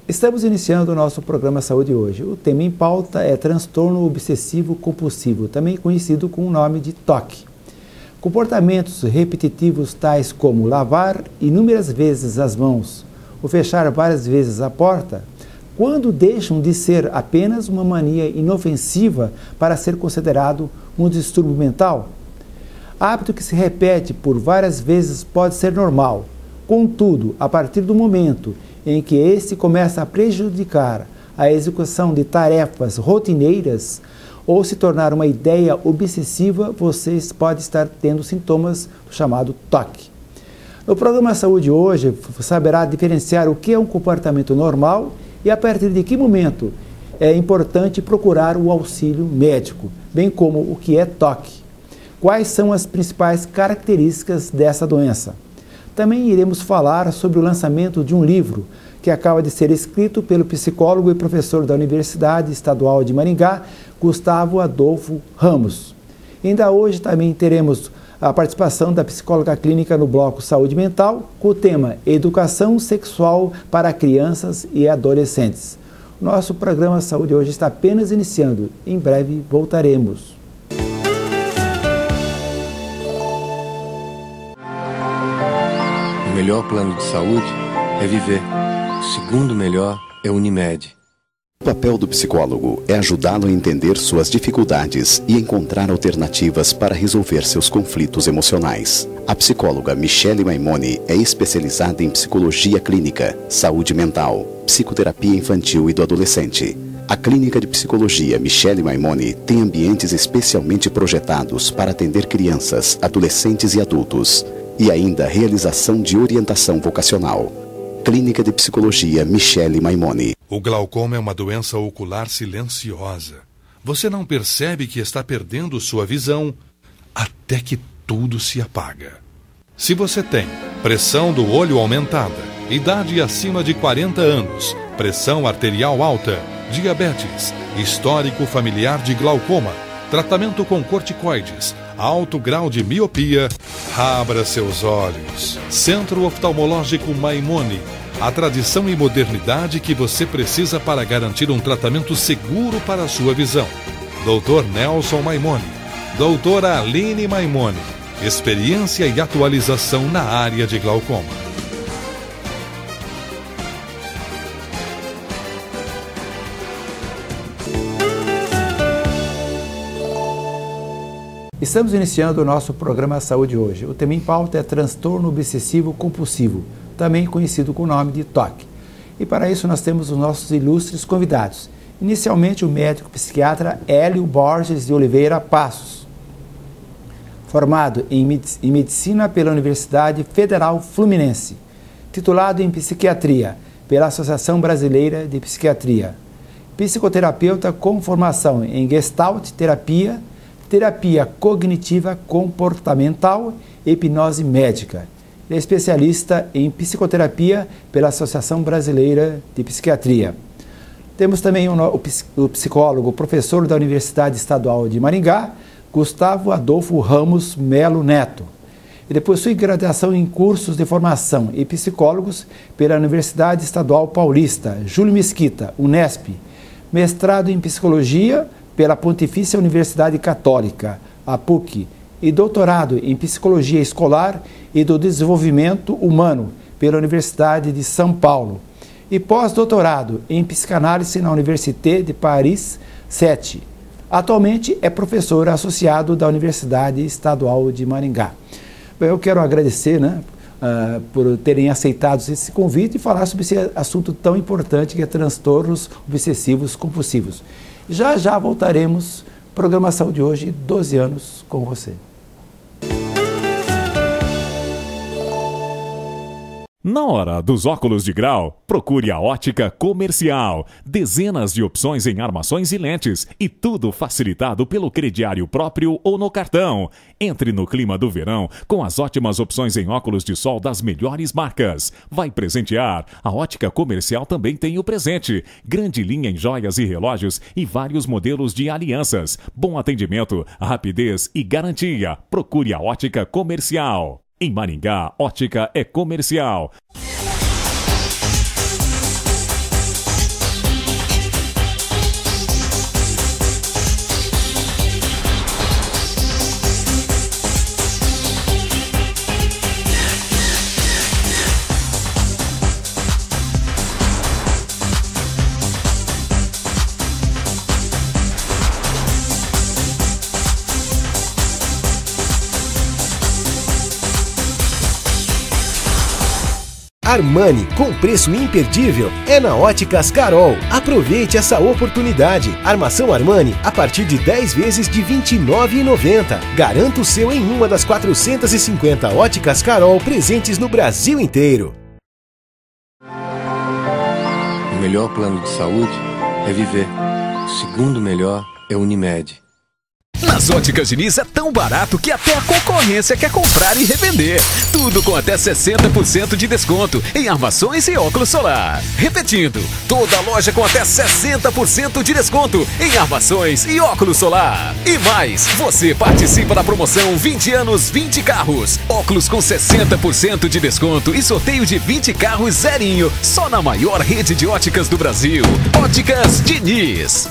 Estamos iniciando o nosso programa Saúde hoje. O tema em pauta é transtorno obsessivo compulsivo, também conhecido com o nome de TOC. Comportamentos repetitivos tais como lavar inúmeras vezes as mãos ou fechar várias vezes a porta, quando deixam de ser apenas uma mania inofensiva para ser considerado um distúrbio mental? Hábito que se repete por várias vezes pode ser normal. Contudo, a partir do momento em que este começa a prejudicar a execução de tarefas rotineiras ou se tornar uma ideia obsessiva, vocês podem estar tendo sintomas do chamado TOC. No programa Saúde hoje, você saberá diferenciar o que é um comportamento normal e a partir de que momento é importante procurar o auxílio médico, bem como o que é TOC. Quais são as principais características dessa doença? Também iremos falar sobre o lançamento de um livro que acaba de ser escrito pelo psicólogo e professor da Universidade Estadual de Maringá, Gustavo Adolfo Ramos. Ainda hoje também teremos a participação da psicóloga clínica no bloco Saúde Mental, com o tema Educação Sexual para Crianças e Adolescentes. Nosso programa Saúde hoje está apenas iniciando. Em breve voltaremos. O melhor plano de saúde é viver. O segundo melhor é Unimed. O papel do psicólogo é ajudá-lo a entender suas dificuldades e encontrar alternativas para resolver seus conflitos emocionais. A psicóloga Michele Maimoni é especializada em psicologia clínica, saúde mental, psicoterapia infantil e do adolescente. A Clínica de Psicologia Michele Maimoni tem ambientes especialmente projetados para atender crianças, adolescentes e adultos. E ainda realização de orientação vocacional. Clínica de Psicologia Michele Maimoni. O glaucoma é uma doença ocular silenciosa. Você não percebe que está perdendo sua visão até que tudo se apaga. Se você tem pressão do olho aumentada, idade acima de 40 anos, pressão arterial alta, diabetes, histórico familiar de glaucoma, tratamento com corticoides, alto grau de miopia, abra seus olhos. Centro Oftalmológico Maimoni. A tradição e modernidade que você precisa para garantir um tratamento seguro para a sua visão. Dr. Nelson Maimoni. Doutora Aline Maimoni. Experiência e atualização na área de glaucoma. Estamos iniciando o nosso programa Saúde hoje. O tema em pauta é transtorno obsessivo compulsivo, também conhecido com o nome de TOC. E para isso nós temos os nossos ilustres convidados. Inicialmente o médico psiquiatra Hélio Borges de Oliveira Passos, formado em medicina pela Universidade Federal Fluminense, titulado em psiquiatria pela Associação Brasileira de Psiquiatria, psicoterapeuta com formação em Gestalt terapia, terapia cognitiva comportamental e hipnose médica. Ele é especialista em psicoterapia pela Associação Brasileira de Psiquiatria. Temos também o psicólogo, professor da Universidade Estadual de Maringá, Gustavo Adolfo Ramos Melo Neto. Ele possui graduação em cursos de formação e psicólogos pela Universidade Estadual Paulista, Júlio Mesquita, Unesp, mestrado em psicologia pela Pontifícia Universidade Católica, a PUC, e doutorado em Psicologia Escolar e do Desenvolvimento Humano pela Universidade de São Paulo, e pós-doutorado em Psicanálise na Université de Paris 7. Atualmente é professor associado da Universidade Estadual de Maringá. Eu quero agradecer, por terem aceitado esse convite e falar sobre esse assunto tão importante que é transtornos obsessivos compulsivos. Já já voltaremos. Programa Saúde hoje, 12 anos com você. Na hora dos óculos de grau, procure a Ótica Comercial. Dezenas de opções em armações e lentes e tudo facilitado pelo crediário próprio ou no cartão. Entre no clima do verão com as ótimas opções em óculos de sol das melhores marcas. Vai presentear? A Ótica Comercial também tem o presente. Grande linha em joias e relógios e vários modelos de alianças. Bom atendimento, rapidez e garantia. Procure a Ótica Comercial. Em Maringá, Ótica é Comercial. Armani com preço imperdível é na Óticas Carol. Aproveite essa oportunidade. Armação Armani a partir de 10 vezes de R$ 29,90. Garanta o seu em uma das 450 Óticas Carol presentes no Brasil inteiro. O melhor plano de saúde é viver. O segundo melhor é Unimed. Nas Óticas Diniz é tão barato que até a concorrência quer comprar e revender. Tudo com até 60% de desconto em armações e óculos solar. Repetindo, toda loja com até 60% de desconto em armações e óculos solar. E mais, você participa da promoção 20 anos, 20 carros. Óculos com 60% de desconto e sorteio de 20 carros zerinho. Só na maior rede de óticas do Brasil. Óticas Diniz.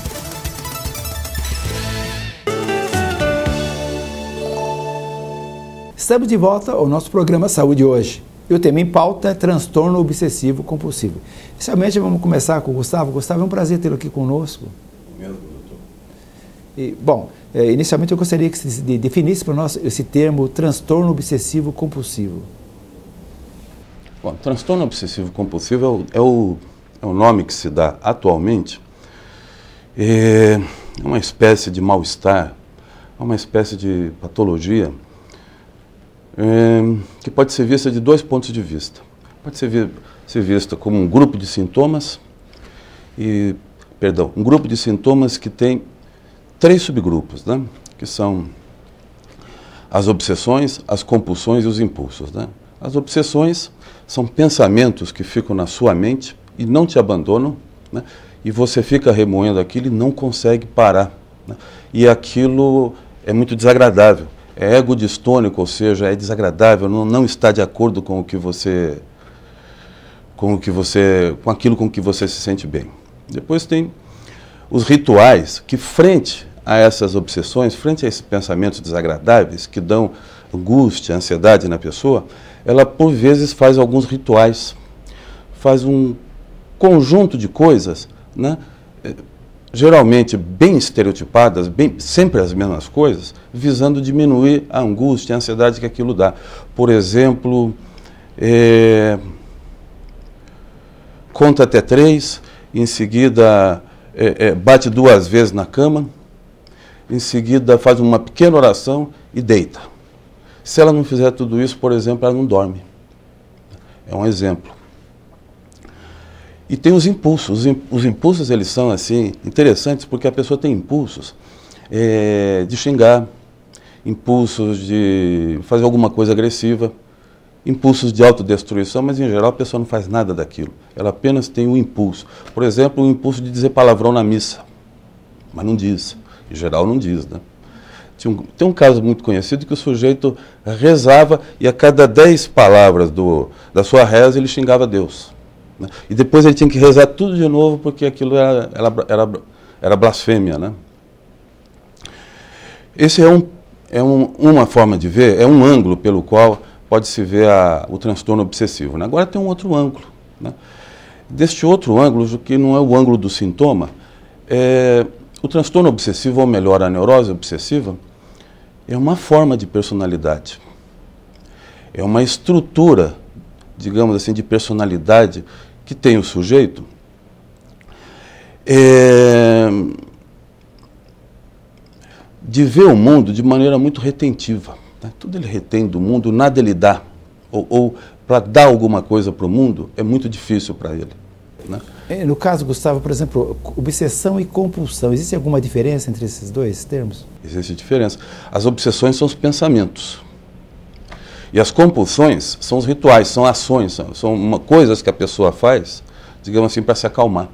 Estamos de volta ao nosso programa Saúde Hoje. E o tema em pauta é transtorno obsessivo compulsivo. Inicialmente vamos começar com o Gustavo. Gustavo, é um prazer tê-lo aqui conosco. Mesmo, doutor. E, bom, inicialmente eu gostaria que você definisse para nós esse termo transtorno obsessivo compulsivo. Bom, transtorno obsessivo compulsivo é o nome que se dá atualmente. É uma espécie de mal-estar, uma espécie de patologia que pode ser vista de dois pontos de vista. Pode ser vista como um grupo de sintomas, um grupo de sintomas que tem 3 subgrupos, né? Que são as obsessões, as compulsões e os impulsos, né? As obsessões são pensamentos que ficam na sua mente e não te abandonam, né? E você fica remoendo aquilo e não consegue parar, né? E aquilo é muito desagradável. É ego distônico, ou seja, é desagradável, não está de acordo com aquilo com que você se sente bem. Depois tem os rituais que, frente a essas obsessões, frente a esses pensamentos desagradáveis que dão angústia, ansiedade na pessoa, ela por vezes faz alguns rituais, faz um conjunto de coisas, né? Geralmente bem estereotipadas, sempre as mesmas coisas, visando diminuir a angústia, a ansiedade que aquilo dá. Por exemplo, conta até 3, em seguida bate 2 vezes na cama, em seguida faz uma pequena oração e deita. Se ela não fizer tudo isso, por exemplo, ela não dorme. É um exemplo. E tem os impulsos. Os impulsos, eles são assim interessantes porque a pessoa tem impulsos de xingar, impulsos de fazer alguma coisa agressiva, impulsos de autodestruição, mas em geral a pessoa não faz nada daquilo. Ela apenas tem um impulso. Por exemplo, o impulso de dizer palavrão na missa, mas não diz. Em geral não diz, né? Tem um caso muito conhecido que o sujeito rezava e a cada 10 palavras da sua reza ele xingava Deus. E depois ele tinha que rezar tudo de novo porque aquilo era blasfêmia, né? Esse é uma forma de ver, é um ângulo pelo qual pode-se ver o transtorno obsessivo, né? Agora tem um outro ângulo, né? Deste outro ângulo, que não é o ângulo do sintoma, o transtorno obsessivo, ou melhor, a neurose obsessiva, é uma forma de personalidade. É uma estrutura, digamos assim, de personalidade que tem o sujeito de ver o mundo de maneira muito retentiva, né? Tudo ele retém do mundo, nada ele dá. Ou para dar alguma coisa para o mundo é muito difícil para ele, né? No caso, Gustavo, por exemplo, obsessão e compulsão, existe alguma diferença entre esses dois termos? Existe diferença. As obsessões são os pensamentos. E as compulsões são os rituais, são ações, são coisas que a pessoa faz, digamos assim, para se acalmar.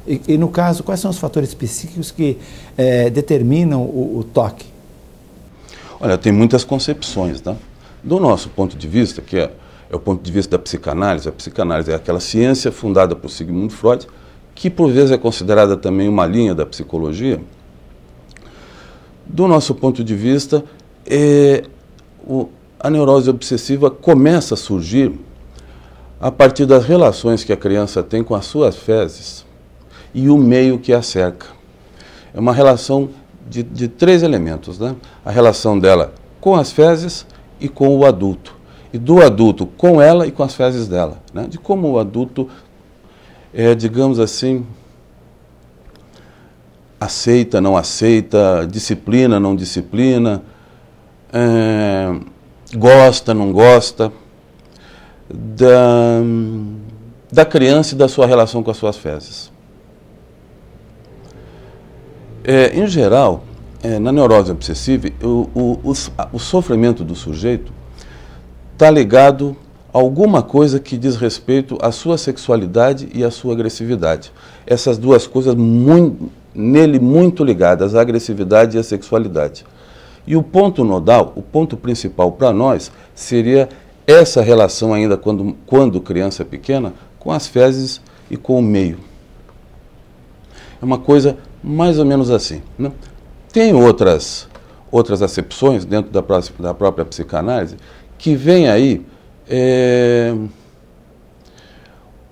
E no caso, quais são os fatores psíquicos que determinam o toque? Olha, tem muitas concepções, tá? Do nosso ponto de vista, que é o ponto de vista da psicanálise, a psicanálise é aquela ciência fundada por Sigmund Freud, que por vezes é considerada também uma linha da psicologia. Do nosso ponto de vista, a neurose obsessiva começa a surgir a partir das relações que a criança tem com as suas fezes e o meio que a cerca. É uma relação de 3 elementos, né? A relação dela com as fezes e com o adulto. e do adulto com ela e com as fezes dela, né? De como o adulto, digamos assim, aceita, não aceita, disciplina, não disciplina, gosta, não gosta da criança e da sua relação com as suas fezes. Em geral, na neurose obsessiva, o sofrimento do sujeito está ligado a alguma coisa que diz respeito à sua sexualidade e à sua agressividade. Essas duas coisas nele muito ligadas, a agressividade e a sexualidade. E o ponto nodal, o ponto principal para nós, seria essa relação ainda quando criança pequena, com as fezes e com o meio. É uma coisa mais ou menos assim, né? Tem outras acepções dentro da própria psicanálise que vem aí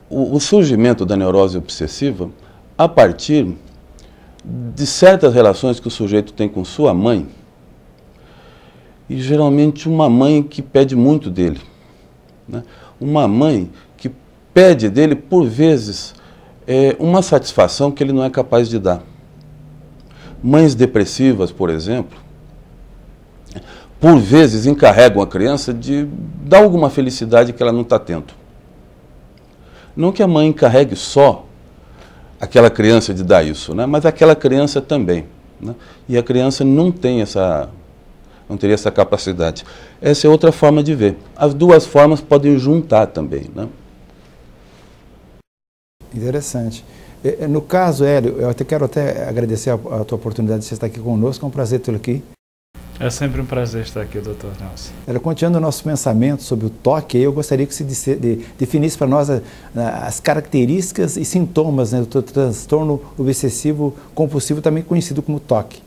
o surgimento da neurose obsessiva a partir de certas relações que o sujeito tem com sua mãe, e geralmente uma mãe que pede muito dele, né? Uma mãe que pede dele, por vezes, uma satisfação que ele não é capaz de dar. Mães depressivas, por exemplo, por vezes encarregam a criança de dar alguma felicidade que ela não está tendo. Não que a mãe encarregue só aquela criança de dar isso, né? Mas aquela criança também, né? E a criança não teria essa capacidade. Essa é outra forma de ver. As duas formas podem juntar também, né? Interessante. No caso, Hélio, eu quero agradecer a tua oportunidade de você estar aqui conosco. É um prazer tê-lo aqui. É sempre um prazer estar aqui, Dr. Nelson. Continuando o nosso pensamento sobre o toque, eu gostaria que você definisse para nós as características e sintomas, né, do transtorno obsessivo compulsivo, também conhecido como toque.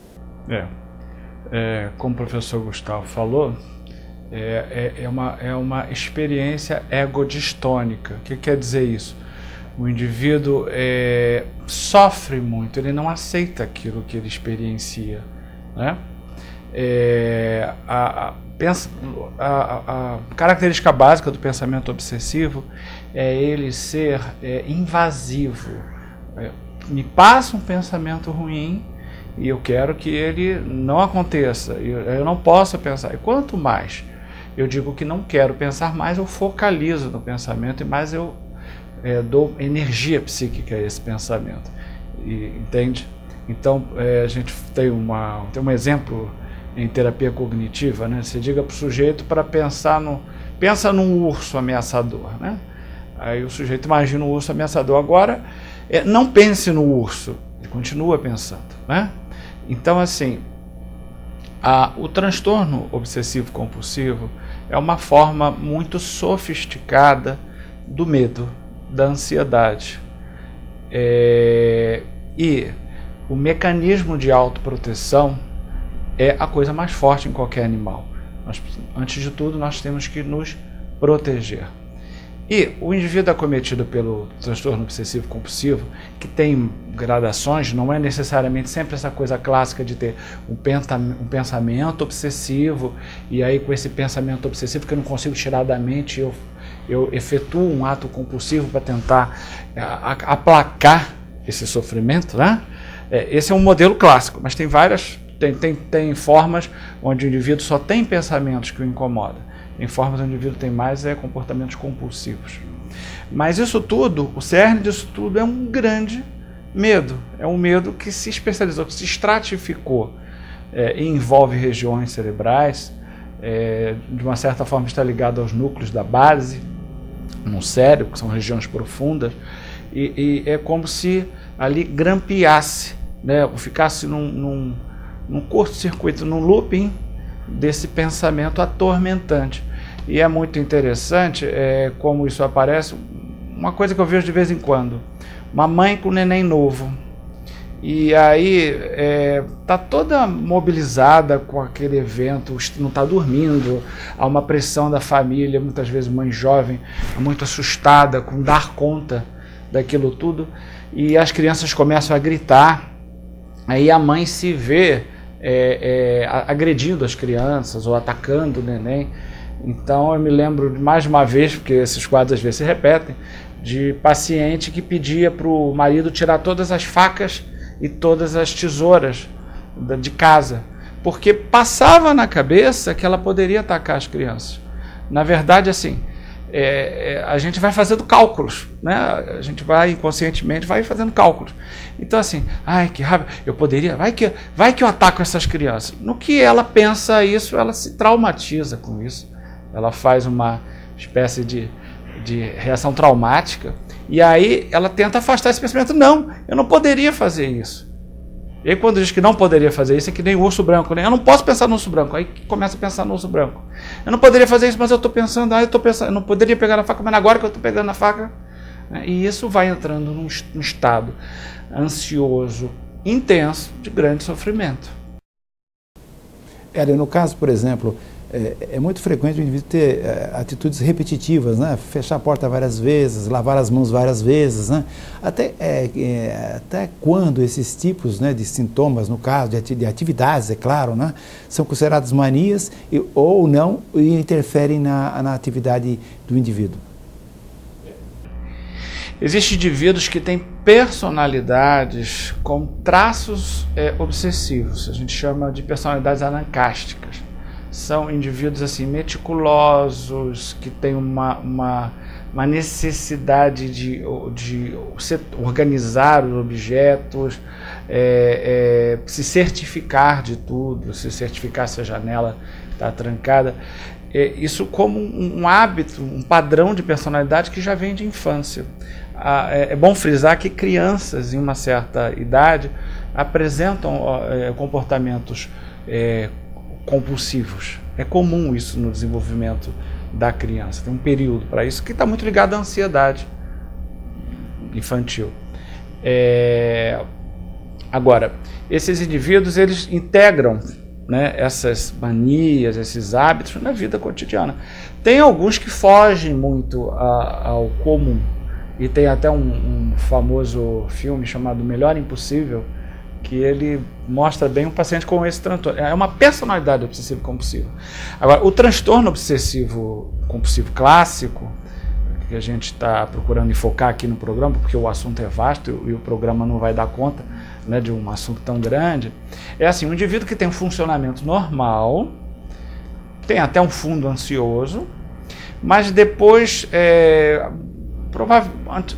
Como o professor Gustavo falou, é uma experiência egodistônica. O que quer dizer isso? O indivíduo sofre muito, ele não aceita aquilo que ele experiencia, né? A característica básica do pensamento obsessivo é ele ser invasivo. Me passa um pensamento ruim e eu quero que ele não aconteça, eu não posso pensar. E quanto mais eu digo que não quero pensar, mais eu focalizo no pensamento e mais eu dou energia psíquica a esse pensamento. Entende? Então, a gente tem um exemplo em terapia cognitiva, né? Você diga para o sujeito para pensa num urso ameaçador, né? Aí o sujeito imagina um urso ameaçador. Agora, não pense no urso, ele continua pensando, né? Então, assim, o transtorno obsessivo compulsivo é uma forma muito sofisticada do medo, da ansiedade. E o mecanismo de autoproteção é a coisa mais forte em qualquer animal. Antes de tudo, nós temos que nos proteger. E o indivíduo acometido pelo transtorno obsessivo compulsivo, que tem gradações, não é necessariamente sempre essa coisa clássica de ter um pensamento obsessivo, e aí com esse pensamento obsessivo que eu não consigo tirar da mente, eu efetuo um ato compulsivo para tentar aplacar esse sofrimento, né? Esse é um modelo clássico, mas tem várias, tem formas onde o indivíduo só tem pensamentos que o incomodam. Em formas onde o indivíduo tem mais comportamentos compulsivos. Mas isso tudo, o cerne disso tudo é um grande medo. É um medo que se especializou, que se estratificou e envolve regiões cerebrais, de uma certa forma está ligado aos núcleos da base, no cérebro, que são regiões profundas, e é como se ali grampeasse, né, ou ficasse num curto-circuito, num looping desse pensamento atormentante. E é muito interessante como isso aparece. Uma coisa que eu vejo de vez em quando: uma mãe com um neném novo, e aí está toda mobilizada com aquele evento, não está dormindo, há uma pressão da família, muitas vezes mãe jovem, muito assustada com dar conta daquilo tudo, e as crianças começam a gritar, aí a mãe se vê agredindo as crianças ou atacando o neném. Então eu me lembro mais uma vez, porque esses quadros às vezes se repetem, de paciente que pedia para o marido tirar todas as facas e todas as tesouras de casa, porque passava na cabeça que ela poderia atacar as crianças. Na verdade, assim, a gente vai fazendo cálculos, né? A gente vai inconscientemente fazendo cálculos. Então, assim, ai, que raiva, eu poderia, vai que eu ataco essas crianças. No que ela pensa isso, ela se traumatiza com isso. Ela faz uma espécie de reação traumática, e aí ela tenta afastar esse pensamento. Não, eu não poderia fazer isso. E aí quando diz que não poderia fazer isso, é que nem o urso branco, né? Eu não posso pensar no urso branco. Aí começa a pensar no urso branco. Eu não poderia fazer isso, mas eu estou pensando, eu não poderia pegar na faca, mas agora que eu estou pegando na faca. E isso vai entrando num estado ansioso, intenso, de grande sofrimento. No caso, por exemplo, é muito frequente o indivíduo ter atitudes repetitivas, né? Fechar a porta várias vezes, lavar as mãos várias vezes, né? Até quando esses tipos, né, de sintomas, no caso de atividades, é claro, né, são consideradas manias ou não, e interferem na atividade do indivíduo? Existem indivíduos que têm personalidades com traços obsessivos, a gente chama de personalidades anancásticas. São indivíduos assim meticulosos, que têm uma necessidade de organizar os objetos, se certificar de tudo, se certificar se a janela está trancada. Isso como um hábito, um padrão de personalidade que já vem de infância. É bom frisar que crianças em uma certa idade apresentam comportamentos compulsivos. É comum isso no desenvolvimento da criança. Tem um período para isso que está muito ligado à ansiedade infantil. Agora, esses indivíduos, eles integram, né, essas manias, esses hábitos na vida cotidiana. Tem alguns que fogem muito ao comum. E tem até um famoso filme chamado Melhor Impossível, que ele mostra bem um paciente com esse transtorno. É uma personalidade obsessiva-compulsiva. Agora, o transtorno obsessivo-compulsivo clássico, que a gente está procurando enfocar aqui no programa, porque o assunto é vasto e o programa não vai dar conta, né, de um assunto tão grande, é assim, um indivíduo que tem um funcionamento normal, tem até um fundo ansioso, mas depois,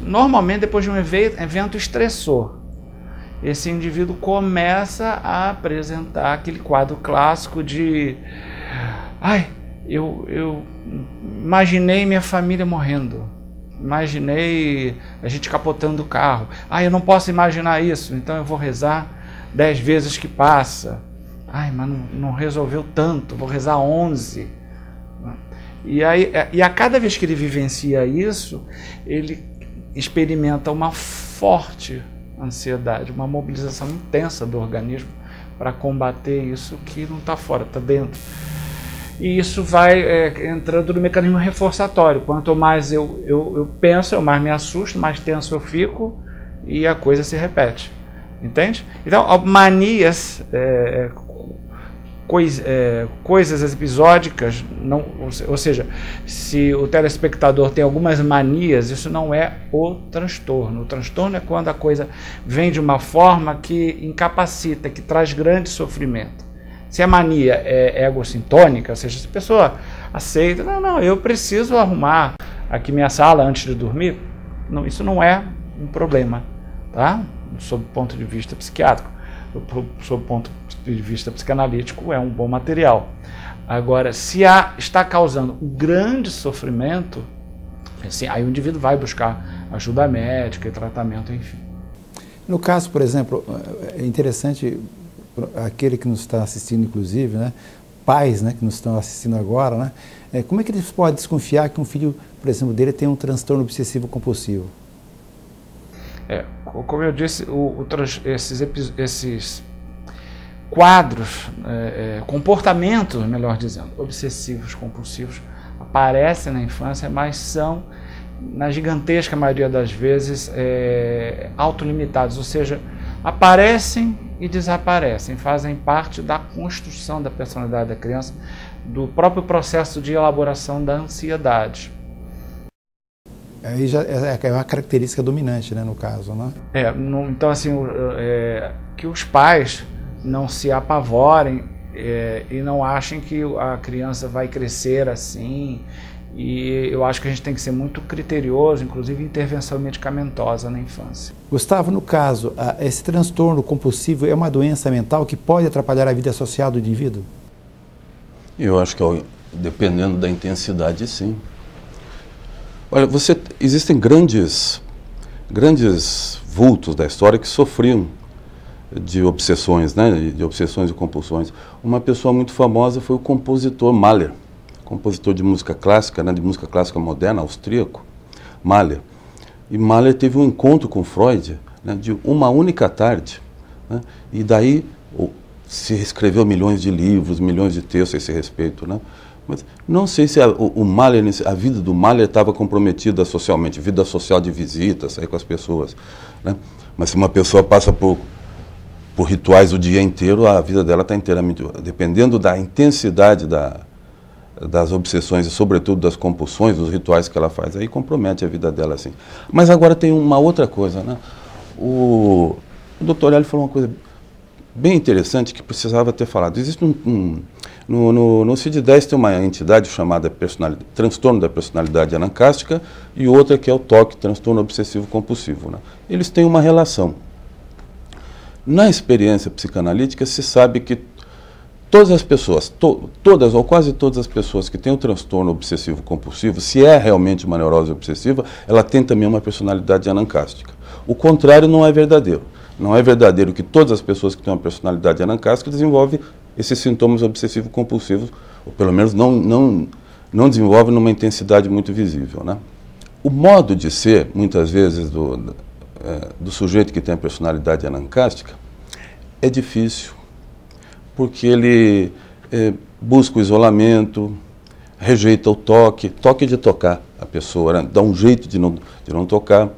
normalmente depois de um evento estressor, esse indivíduo começa a apresentar aquele quadro clássico de eu imaginei minha família morrendo, imaginei a gente capotando o carro, eu não posso imaginar isso, então eu vou rezar 10 vezes que passa, mas não resolveu tanto, vou rezar 11. E a cada vez que ele vivencia isso, ele experimenta uma forte ansiedade, uma mobilização intensa do organismo para combater isso que não está fora, está dentro. E isso vai entrando no mecanismo reforçatório. Quanto mais eu penso, eu mais me assusto, mais tenso eu fico e a coisa se repete. Entende? Então, manias, coisas episódicas, ou seja, se o telespectador tem algumas manias, isso não é o transtorno. O transtorno é quando a coisa vem de uma forma que incapacita, que traz grande sofrimento. Se a mania é egossintônica, ou seja, se a pessoa aceita, eu preciso arrumar aqui minha sala antes de dormir, isso não é um problema, tá? Sob o ponto de vista psiquiátrico. Sob o ponto de vista psicanalítico, é um bom material. Agora, se está causando um grande sofrimento, assim, aí o indivíduo vai buscar ajuda médica e tratamento, enfim. No caso, por exemplo, é interessante, aquele que nos está assistindo, inclusive, né, pais, né, que nos estão assistindo agora, né, como é que eles podem desconfiar que um filho, por exemplo, dele tem um transtorno obsessivo-compulsivo? Como eu disse, esses quadros, comportamentos, melhor dizendo, obsessivos, compulsivos, aparecem na infância, mas são, na gigantesca maioria das vezes, autolimitados, ou seja, aparecem e desaparecem, fazem parte da construção da personalidade da criança do próprio processo de elaboração da ansiedade. Aí já é uma característica dominante, né, no caso, né? Então, assim, que os pais não se apavorem e não achem que a criança vai crescer assim. E eu acho que a gente tem que ser muito criterioso, inclusive intervenção medicamentosa na infância. Gustavo, no caso, esse transtorno compulsivo é uma doença mental que pode atrapalhar a vida social do indivíduo? Eu acho que, dependendo da intensidade, sim. Olha, existem grandes vultos da história que sofriam de obsessões, né, de obsessões e compulsões. Uma pessoa muito famosa foi o compositor Mahler, compositor de música clássica, né, de música clássica moderna, austríaco, Mahler. E Mahler teve um encontro com Freud, né, de uma única tarde, né, e daí se escreveu milhões de livros, milhões de textos a esse respeito, né? Mas não sei se a vida do Mahler estava comprometida socialmente, vida social de visitas, sair com as pessoas, né? Mas se uma pessoa passa por rituais o dia inteiro, a vida dela está inteiramente... Dependendo da intensidade das obsessões e, sobretudo, das compulsões, dos rituais que ela faz, aí compromete a vida dela, assim. Mas agora tem uma outra coisa, né? O Dr. Hélio falou uma coisa bem interessante que precisava ter falado. Existe no CID-10 tem uma entidade chamada transtorno da personalidade anancástica e outra que é o TOC, transtorno obsessivo compulsivo, né? Eles têm uma relação. Na experiência psicanalítica se sabe que todas as pessoas, todas ou quase todas as pessoas que têm o transtorno obsessivo compulsivo, se é realmente uma neurose obsessiva, ela tem também uma personalidade anancástica. O contrário não é verdadeiro. Não é verdadeiro que todas as pessoas que têm uma personalidade anancástica desenvolvem esses sintomas obsessivo-compulsivos, ou pelo menos não desenvolvem numa intensidade muito visível, né? O modo de ser, muitas vezes, do sujeito que tem a personalidade anancástica é difícil, porque ele busca o isolamento, rejeita o toque de tocar a pessoa, né? Dá um jeito de não tocar.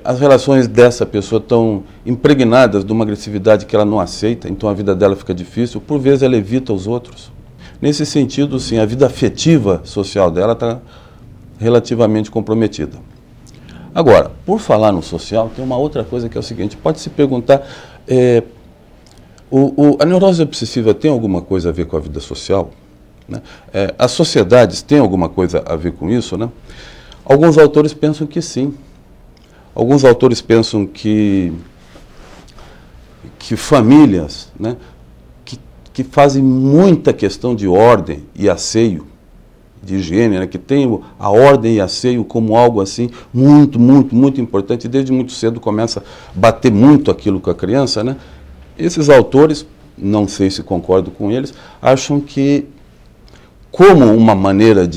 As relações dessa pessoa estão impregnadas de uma agressividade que ela não aceita, então a vida dela fica difícil, por vezes ela evita os outros. Nesse sentido, sim, a vida afetiva social dela está relativamente comprometida. Agora, por falar no social, tem uma outra coisa que é o seguinte, pode se perguntar, a neurose obsessiva tem alguma coisa a ver com a vida social? Né? As sociedades têm alguma coisa a ver com isso? Né? Alguns autores pensam que sim. Alguns autores pensam que famílias, né, que fazem muita questão de ordem e asseio, de higiene, né, que tem a ordem e asseio como algo assim muito, muito, muito importante, e desde muito cedo começa a bater muito aquilo com a criança, né? Esses autores, não sei se concordo com eles, acham que como uma maneira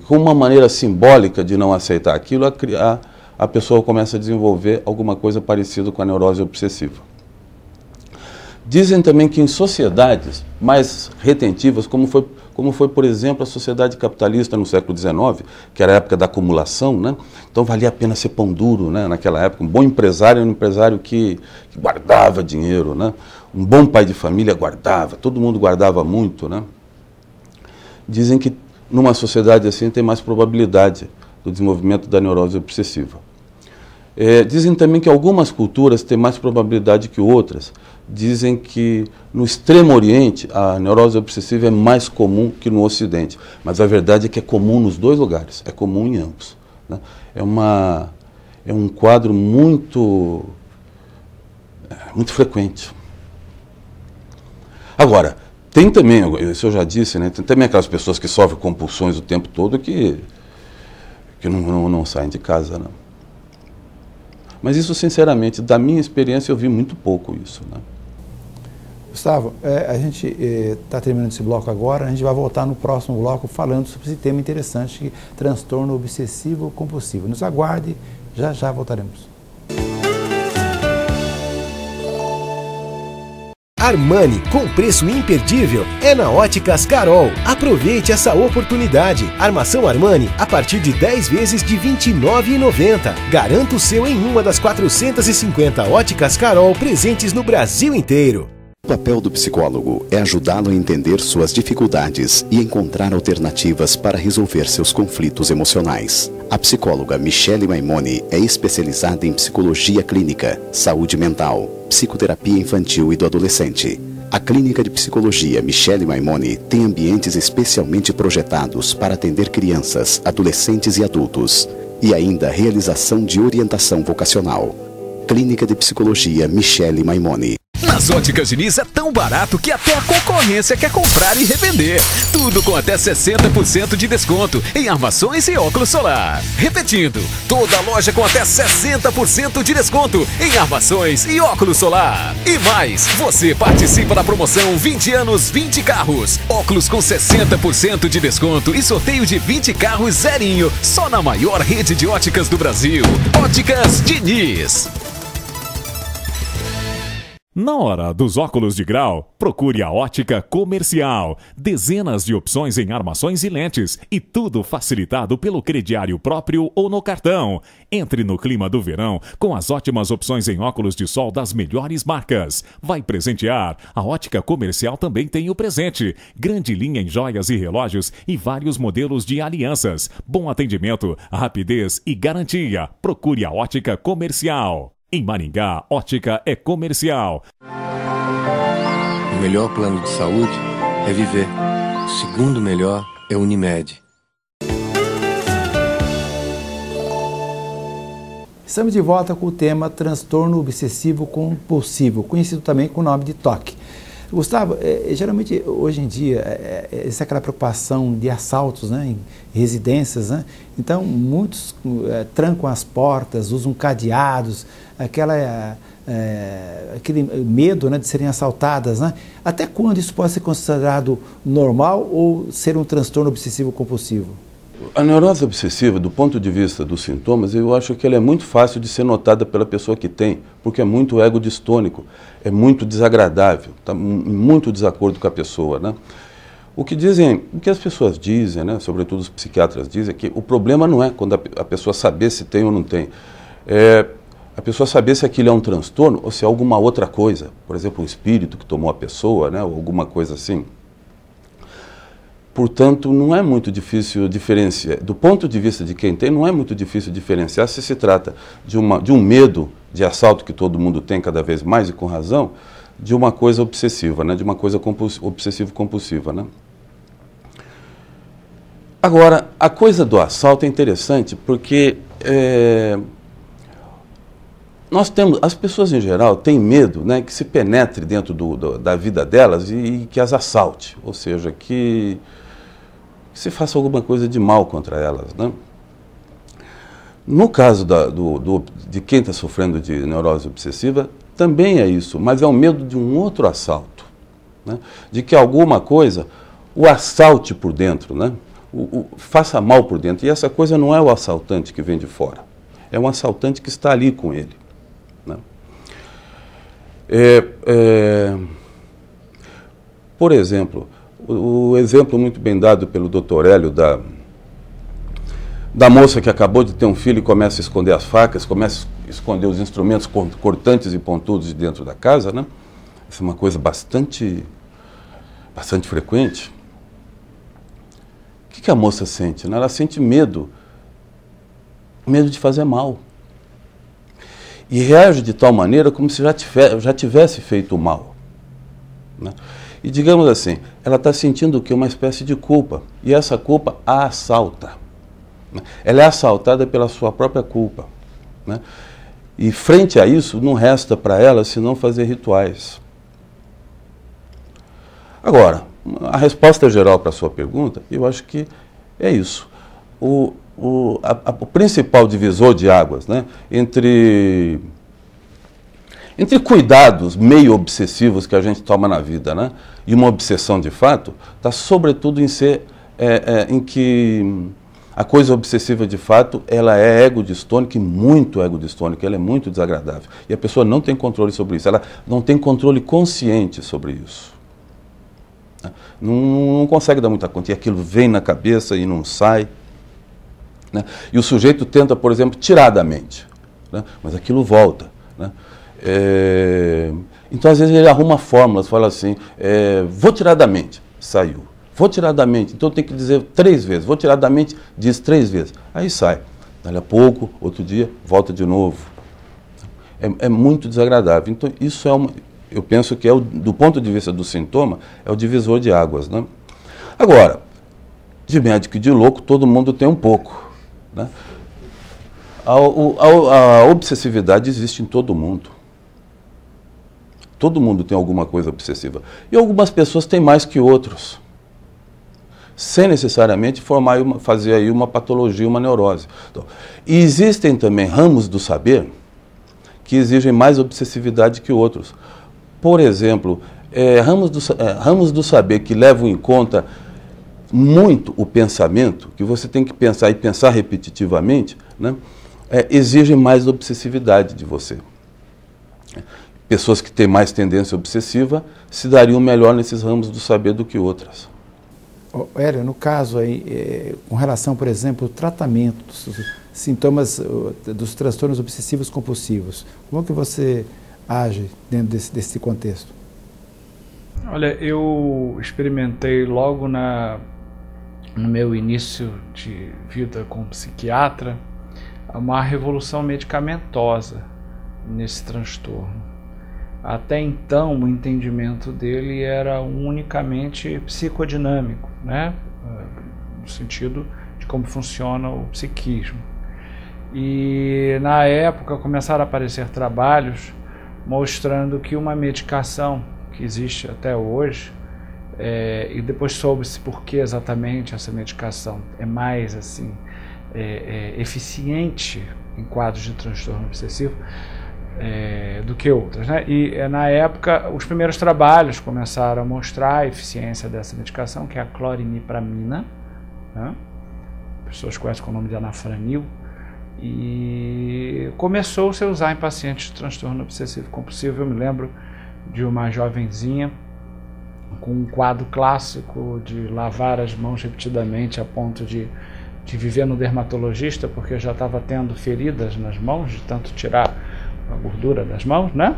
como uma maneira simbólica de não aceitar aquilo, a pessoa começa a desenvolver alguma coisa parecida com a neurose obsessiva. Dizem também que em sociedades mais retentivas, como foi, por exemplo, a sociedade capitalista no século XIX, que era a época da acumulação, né? Então valia a pena ser pão duro, né? Naquela época. Um bom empresário era um empresário que guardava dinheiro, né? Um bom pai de família guardava, todo mundo guardava muito, né? Dizem que numa sociedade assim tem mais probabilidade do desenvolvimento da neurose obsessiva. Dizem também que algumas culturas têm mais probabilidade que outras. Dizem que no Extremo Oriente a neurose obsessiva é mais comum que no Ocidente. Mas a verdade é que é comum nos dois lugares, é comum em ambos, né? É um quadro muito frequente. Agora, tem também, isso eu já disse, né? Tem também aquelas pessoas que sofrem compulsões o tempo todo que não saem de casa, né? Mas isso, sinceramente, da minha experiência, eu vi muito pouco isso, né? Gustavo, a gente está terminando esse bloco agora, a gente vai voltar no próximo bloco falando sobre esse tema interessante, transtorno obsessivo compulsivo. Nos aguarde, já voltaremos. Armani, com preço imperdível, é na Óticas Carol. Aproveite essa oportunidade. Armação Armani a partir de 10 vezes de R$ 29,90. Garanta o seu em uma das 450 Óticas Carol presentes no Brasil inteiro. O papel do psicólogo é ajudá-lo a entender suas dificuldades e encontrar alternativas para resolver seus conflitos emocionais. A psicóloga Michele Maimone é especializada em psicologia clínica, saúde mental, psicoterapia infantil e do adolescente. A Clínica de Psicologia Michele Maimone tem ambientes especialmente projetados para atender crianças, adolescentes e adultos. E ainda realização de orientação vocacional. Clínica de Psicologia Michele Maimone. Nas Óticas Diniz é tão barato que até a concorrência quer comprar e revender. Tudo com até 60% de desconto em armações e óculos solar. Repetindo, toda loja com até 60% de desconto em armações e óculos solar. E mais, você participa da promoção 20 anos, 20 carros. Óculos com 60% de desconto e sorteio de 20 carros zerinho. Só na maior rede de óticas do Brasil. Óticas Diniz. Na hora dos óculos de grau, procure a Ótica Comercial. Dezenas de opções em armações e lentes e tudo facilitado pelo crediário próprio ou no cartão. Entre no clima do verão com as ótimas opções em óculos de sol das melhores marcas. Vai presentear? A Ótica Comercial também tem o presente. Grande linha em joias e relógios e vários modelos de alianças. Bom atendimento, rapidez e garantia. Procure a Ótica Comercial. Em Maringá, Ótica é Comercial. O melhor plano de saúde é viver. O segundo melhor é Unimed. Estamos de volta com o tema transtorno obsessivo compulsivo, conhecido também com o nome de TOC. Gustavo, geralmente hoje em dia existe aquela preocupação de assaltos, né, em residências, né? Então muitos trancam as portas, usam cadeados, aquele medo, né, de serem assaltadas, né? Até quando isso pode ser considerado normal ou ser um transtorno obsessivo compulsivo? A neurose obsessiva, do ponto de vista dos sintomas, eu acho que ela é muito fácil de ser notada pela pessoa que tem, porque é muito ego-distônico, é muito desagradável, está em muito desacordo com a pessoa, né? O que as pessoas dizem, né, sobretudo os psiquiatras dizem, é que o problema não é quando a pessoa saber se tem ou não tem, é a pessoa saber se aquilo é um transtorno ou se é alguma outra coisa, por exemplo, um espírito que tomou a pessoa, né, ou alguma coisa assim. Portanto, não é muito difícil diferenciar, do ponto de vista de quem tem, não é muito difícil diferenciar se se trata de um medo de assalto que todo mundo tem cada vez mais e com razão, de uma coisa obsessiva, né? De uma coisa obsessivo-compulsiva, né? Agora, a coisa do assalto é interessante porque as pessoas em geral têm medo, né, que se penetre dentro da vida delas e que as assalte, ou seja, que se faça alguma coisa de mal contra elas, né? No caso de quem está sofrendo de neurose obsessiva, também é isso, mas é o medo de um outro assalto, né? De que alguma coisa o assalte por dentro, né? Faça mal por dentro. E essa coisa não é o assaltante que vem de fora, é um assaltante que está ali com ele, né? Por exemplo, o exemplo muito bem dado pelo Dr. Hélio da moça que acabou de ter um filho e começa a esconder as facas, começa a esconder os instrumentos cortantes e pontudos de dentro da casa, né? Isso é uma coisa bastante frequente. O que a moça sente, né? Ela sente medo de fazer mal. E reage de tal maneira como se já tivesse feito mal, né? E digamos assim, ela está sentindo o quê? Uma espécie de culpa. E essa culpa a assalta, né? Ela é assaltada pela sua própria culpa, né? E frente a isso, não resta para ela senão fazer rituais. Agora, a resposta geral para a sua pergunta, eu acho que é isso. O principal divisor de águas, né, entre cuidados meio obsessivos que a gente toma na vida, né, e uma obsessão de fato, está sobretudo em que a coisa obsessiva de fato, ela é ego-distônica e muito ego-distônica, ela é muito desagradável. E a pessoa não tem controle sobre isso, ela não tem controle consciente sobre isso. Não consegue dar muita conta, e aquilo vem na cabeça e não sai, né? E o sujeito tenta, por exemplo, tirar da mente, né? Mas aquilo volta, né? Então, às vezes, ele arruma fórmulas, fala assim, vou tirar da mente, saiu. Vou tirar da mente, então tem que dizer 3 vezes. Vou tirar da mente, diz 3 vezes. Aí sai. Dali a pouco, outro dia, volta de novo. É muito desagradável. Então, isso eu penso que do ponto de vista do sintoma, é o divisor de águas, né? Agora, de médico e de louco, todo mundo tem um pouco, né? A obsessividade existe em todo mundo. Todo mundo tem alguma coisa obsessiva. E algumas pessoas têm mais que outros, sem necessariamente fazer aí uma patologia, uma neurose. Então, e existem também ramos do saber que exigem mais obsessividade que outros. Por exemplo, ramos do saber que levam em conta muito o pensamento, que você tem que pensar e pensar repetitivamente, né, exigem mais obsessividade de você. Pessoas que têm mais tendência obsessiva se dariam melhor nesses ramos do saber do que outras. Hélio, no caso aí, com relação, por exemplo, ao tratamento dos sintomas dos transtornos obsessivos compulsivos, como que você age dentro desse contexto? Olha, eu experimentei logo no meu início de vida como psiquiatra uma revolução medicamentosa nesse transtorno. Até então, o entendimento dele era unicamente psicodinâmico, né? No sentido de como funciona o psiquismo. E, na época, começaram a aparecer trabalhos mostrando que uma medicação que existe até hoje, e depois soube-se por que exatamente essa medicação é mais assim, eficiente em quadros de transtorno obsessivo, do que outras, né? E na época os primeiros trabalhos começaram a mostrar a eficiência dessa medicação, que é a clorimipramina, né? Pessoas conhecem com o nome de anafranil, e começou -se a usar em pacientes de transtorno obsessivo compulsivo. Eu me lembro de uma jovenzinha com um quadro clássico de lavar as mãos repetidamente a ponto de viver no dermatologista, porque já estava tendo feridas nas mãos, de tanto tirar a gordura das mãos, né?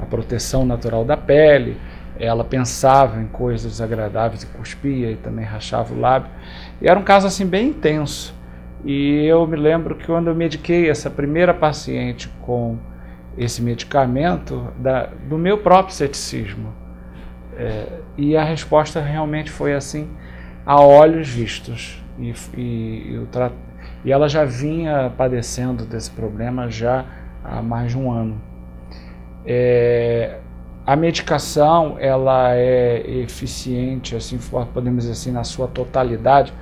A proteção natural da pele. Ela pensava em coisas desagradáveis e cuspia e também rachava o lábio. E era um caso assim bem intenso. E eu me lembro que quando eu mediquei essa primeira paciente com esse medicamento, do meu próprio ceticismo, e a resposta realmente foi assim, a olhos vistos. E ela já vinha padecendo desse problema já há mais de um ano. A medicação, ela é eficiente, assim, podemos dizer assim, na sua totalidade,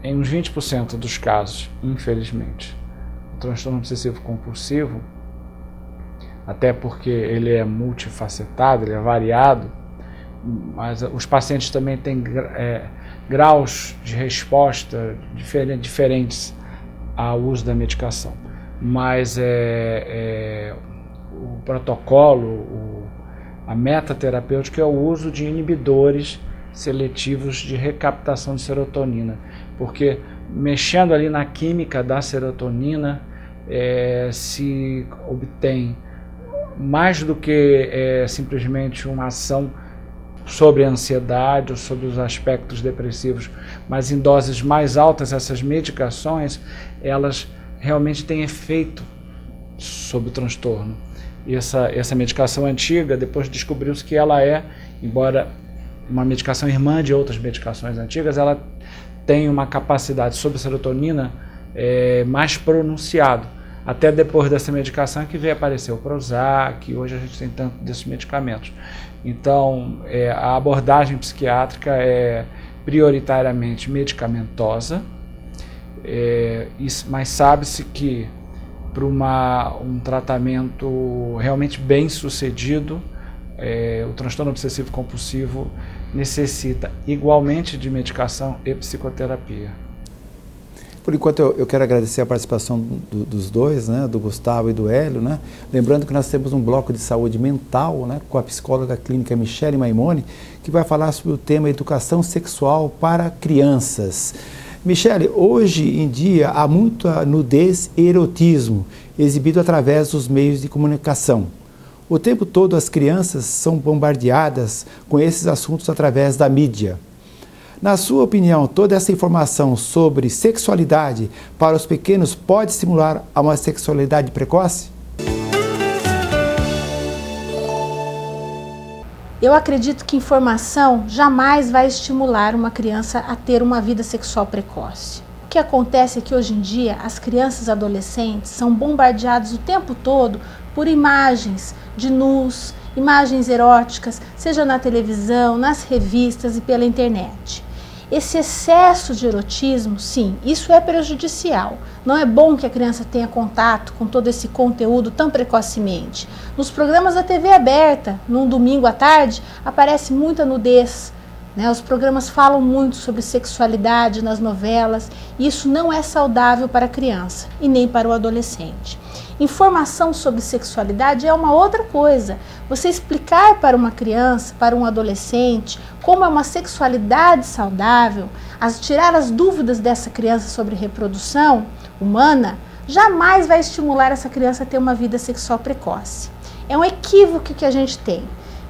em uns 20% dos casos, infelizmente. O transtorno obsessivo compulsivo, até porque ele é multifacetado, ele é variado, mas os pacientes também têm graus de resposta diferentes ao uso da medicação. Mas o protocolo, a meta terapêutica é o uso de inibidores seletivos de recaptação de serotonina, porque mexendo ali na química da serotonina se obtém mais do que simplesmente uma ação sobre a ansiedade ou sobre os aspectos depressivos, mas em doses mais altas. Essas medicações, elas realmente têm efeito sobre o transtorno. E essa medicação antiga, depois descobriu-se que ela embora uma medicação irmã de outras medicações antigas, ela tem uma capacidade sobre a serotonina mais pronunciado. Até depois dessa medicação que veio aparecer o Prozac, e hoje a gente tem tanto desses medicamentos. Então, a abordagem psiquiátrica é prioritariamente medicamentosa, mas sabe-se que para um tratamento realmente bem sucedido, o transtorno obsessivo compulsivo necessita igualmente de medicação e psicoterapia. Por enquanto eu quero agradecer a participação dos dois, né, do Gustavo e do Hélio, né? Lembrando que nós temos um bloco de saúde mental, né, com a psicóloga clínica Michele Maimone, que vai falar sobre o tema educação sexual para crianças. Michele, hoje em dia há muita nudez e erotismo exibido através dos meios de comunicação. O tempo todo as crianças são bombardeadas com esses assuntos através da mídia. Na sua opinião, toda essa informação sobre sexualidade para os pequenos pode estimular a uma sexualidade precoce? Eu acredito que informação jamais vai estimular uma criança a ter uma vida sexual precoce. O que acontece é que hoje em dia as crianças e adolescentes são bombardeados o tempo todo por imagens de nus, imagens eróticas, seja na televisão, nas revistas e pela internet. Esse excesso de erotismo, sim, isso é prejudicial. Não é bom que a criança tenha contato com todo esse conteúdo tão precocemente. Nos programas da TV aberta, num domingo à tarde, aparece muita nudez. Os programas falam muito sobre sexualidade nas novelas. E isso não é saudável para a criança e nem para o adolescente. Informação sobre sexualidade é uma outra coisa. Você explicar para uma criança, para um adolescente, como é uma sexualidade saudável, tirar as dúvidas dessa criança sobre reprodução humana, jamais vai estimular essa criança a ter uma vida sexual precoce. É um equívoco que a gente tem.